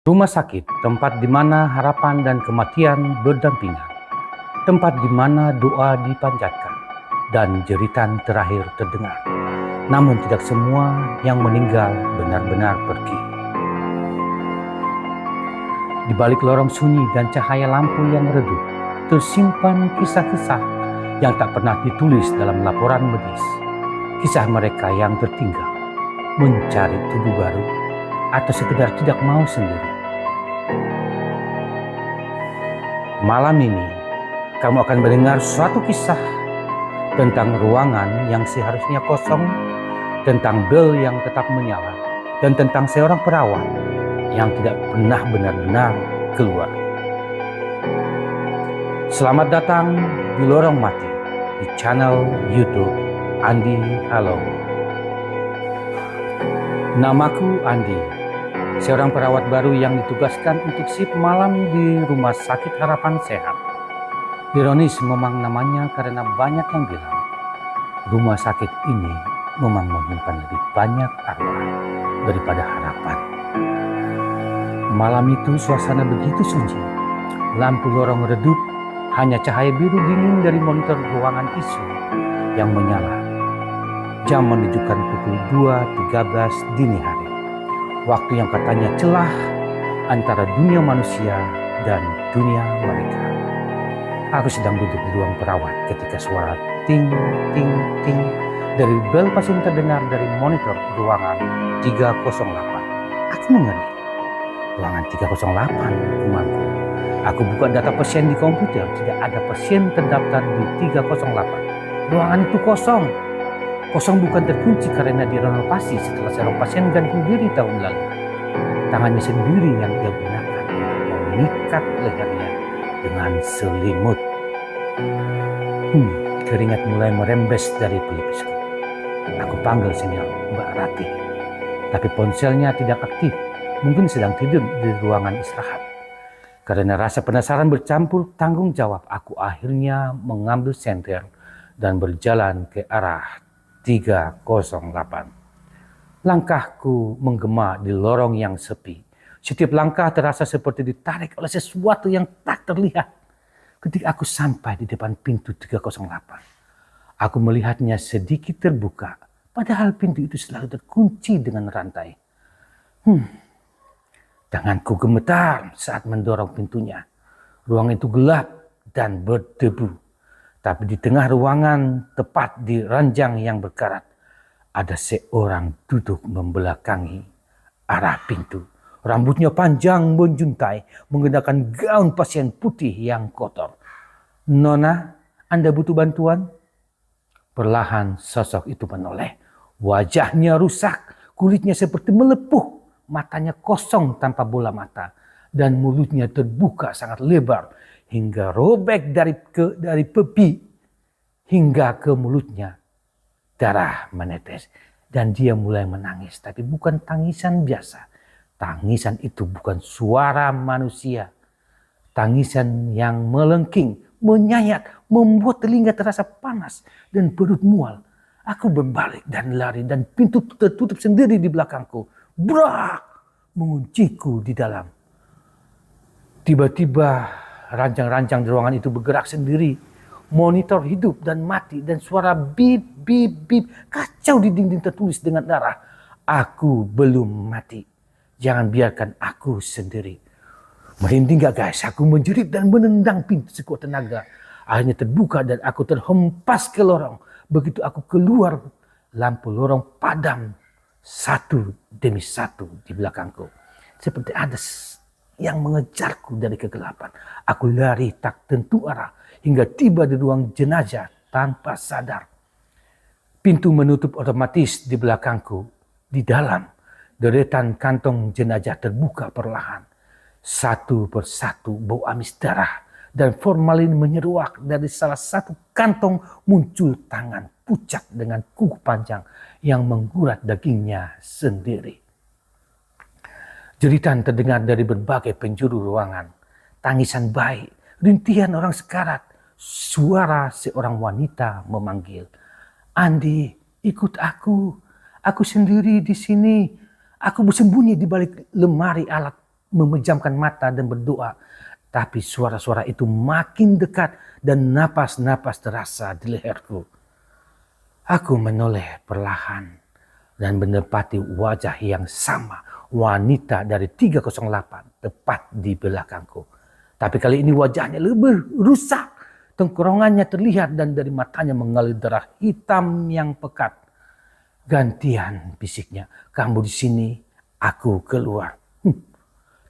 Rumah sakit, tempat di mana harapan dan kematian berdampingan. Tempat di mana doa dipanjatkan dan jeritan terakhir terdengar. Namun tidak semua yang meninggal benar-benar pergi. Di balik lorong sunyi dan cahaya lampu yang redup, tersimpan kisah-kisah yang tak pernah ditulis dalam laporan medis. Kisah mereka yang tertinggal, mencari tubuh baru, atau sekedar tidak mau sendiri. Malam ini, kamu akan mendengar suatu kisah tentang ruangan yang seharusnya kosong, tentang bel yang tetap menyala, dan tentang seorang perawat yang tidak pernah benar-benar keluar. Selamat datang di Lorong Mati, di channel YouTube Andi Halo. Namaku Andi, seorang perawat baru yang ditugaskan untuk shift malam di Rumah Sakit Harapan Sehat. Ironis memang namanya karena banyak yang bilang rumah sakit ini memang menyimpan lebih banyak arwah daripada harapan. Malam itu suasana begitu sunyi, lampu lorong redup, hanya cahaya biru dingin dari monitor ruangan ICU yang menyala. Jam menunjukkan pukul 2.13 dini hari. Waktu yang katanya celah antara dunia manusia dan dunia mereka. Aku sedang duduk di ruang perawat ketika suara ting ting ting dari bel pasien terdengar dari monitor ruangan 308. Aku mengeri. Ruangan 308, temanku. Aku buka data pasien di komputer, tidak ada pasien terdaftar di 308. Ruangan itu kosong. Kosong bukan terkunci karena direnovasi setelah seorang pasien gantung diri tahun lalu. Tangannya sendiri yang dia gunakan untuk mengikat lehernya dengan selimut. Keringat mulai merembes dari pelipisku. Aku panggil senior Mbak Rati, tapi ponselnya tidak aktif. Mungkin sedang tidur di ruangan istirahat. Karena rasa penasaran bercampur tanggung jawab, aku akhirnya mengambil senter dan berjalan ke arah 308. Langkahku menggema di lorong yang sepi. Setiap langkah terasa seperti ditarik oleh sesuatu yang tak terlihat. Ketika aku sampai di depan pintu 308, aku melihatnya sedikit terbuka, padahal pintu itu selalu terkunci dengan rantai. Tanganku gemetar saat mendorong pintunya. Ruang itu gelap dan berdebu. Tapi di tengah ruangan, tepat di ranjang yang berkarat, ada seorang duduk membelakangi arah pintu. Rambutnya panjang menjuntai, mengenakan gaun pasien putih yang kotor. Nona, Anda butuh bantuan? Perlahan sosok itu menoleh. Wajahnya rusak, kulitnya seperti melepuh. Matanya kosong tanpa bola mata. Dan mulutnya terbuka sangat lebar hingga robek dari pipi hingga ke mulutnya. Darah menetes dan dia mulai menangis, tapi bukan tangisan biasa. Tangisan itu bukan suara manusia. Tangisan yang melengking, menyayat, membuat telinga terasa panas dan perut mual. Aku berbalik dan lari dan pintu tertutup sendiri di belakangku. Brak! Mengunciku di dalam. Tiba-tiba rancang-rancang di ruangan itu bergerak sendiri. Monitor hidup dan mati dan suara bip bip bip kacau di dinding tertulis dengan darah. Aku belum mati. Jangan biarkan aku sendiri. Merinding gak guys? Aku menjerit dan menendang pintu sekuat tenaga. Akhirnya terbuka dan aku terhempas ke lorong. Begitu aku keluar, lampu lorong padam satu demi satu di belakangku. Seperti ada yang mengejarku dari kegelapan. Aku lari tak tentu arah hingga tiba di ruang jenazah tanpa sadar. Pintu menutup otomatis di belakangku. Di dalam, deretan kantong jenazah terbuka perlahan. Satu persatu bau amis darah dan formalin menyeruak. Dari salah satu kantong muncul tangan pucat dengan kuku panjang yang menggurat dagingnya sendiri. Jeritan terdengar dari berbagai penjuru ruangan. Tangisan bayi, rintihan orang sekarat, suara seorang wanita memanggil. Andi, ikut aku. Aku sendiri di sini. Aku bersembunyi di balik lemari alat memejamkan mata dan berdoa. Tapi suara-suara itu makin dekat dan napas-napas terasa di leherku. Aku menoleh perlahan dan menepati wajah yang sama, wanita dari 308 tepat di belakangku. Tapi kali ini wajahnya lebih rusak. Tengkorongannya terlihat dan dari matanya mengalir darah hitam yang pekat. Gantian bisiknya, kamu di sini, aku keluar.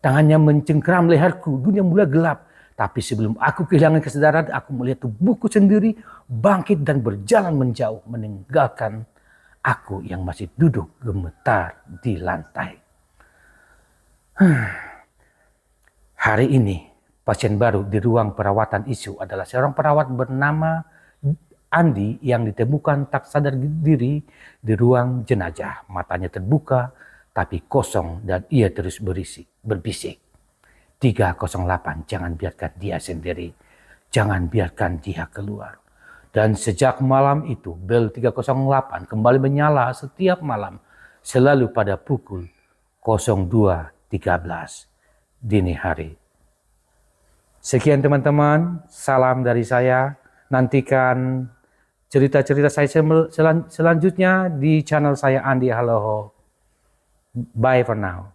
Tangannya mencengkeram leherku, dunia mulai gelap. Tapi sebelum aku kehilangan kesadaran, aku melihat tubuhku sendiri bangkit dan berjalan menjauh, meninggalkan aku yang masih duduk gemetar di lantai. Hari ini, pasien baru di ruang perawatan ICU adalah seorang perawat bernama Andi yang ditemukan tak sadar diri di ruang jenazah. Matanya terbuka tapi kosong dan ia terus berbisik. 308, jangan biarkan dia sendiri. Jangan biarkan dia keluar. Dan sejak malam itu, bel 308 kembali menyala setiap malam. Selalu pada pukul 02.13 dini hari. Sekian teman-teman, salam dari saya. Nantikan cerita-cerita saya selanjutnya di channel saya Andi Haloho. Bye for now.